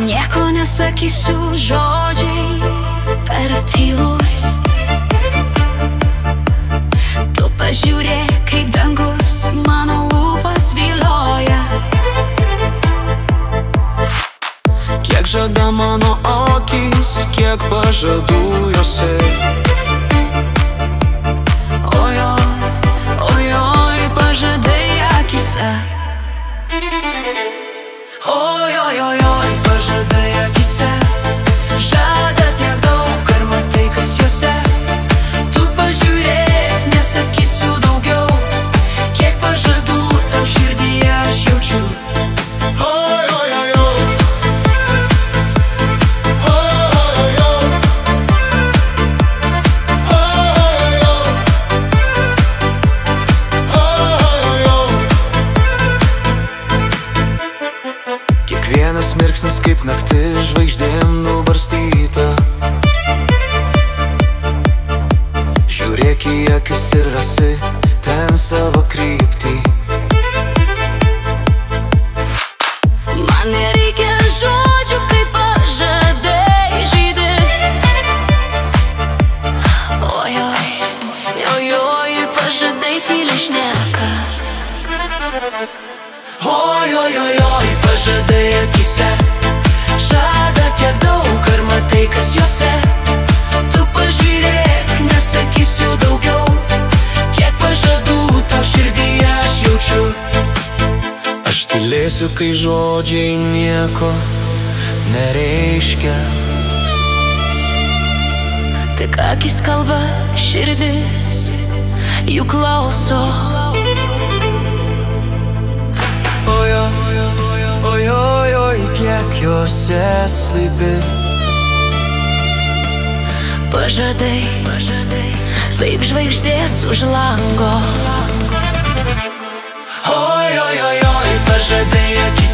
Nieko nesakysiu, žodžiai per tylus. Tu pažiūrėk, kaip dangus mano lūpas vilioja. Kiek žada mano akys, kiek pažadų jose. Ojoj, ojoj, pažadai akyse. Ojoj, ojoj, pažadai akyse. Žada tiek daug, ar matai, kas juose? Tu pažiūrėk, nesakysiu daugiau. Kiek pažadų tau širdyje aš jaučiu. Kiekvienas mirksnis kaip naktis žvaigždėm nubarstyta. Žiūrėk į akis ir rasi ten savo kryptį. Man nereikia žodžių, kaip pažadai žydi. Ojoj, ojoj, pažadai tyliai šneka. Ojoj, ojoj, pažadai akyse. Žada tiek daug, ar matai, kas juose? Tu pažiūrėk, nesakysiu daugiau. Kiek pažadų tau širdyje aš jaučiu. Aš tylėsiu, kai žodžiai nieko nereiškia. Tik akis kalba, širdis jų klauso. Ojoj, kiek jose slypi. Pažadai, kaip žvaigždės už lango. Ojoj, pažadai akyse.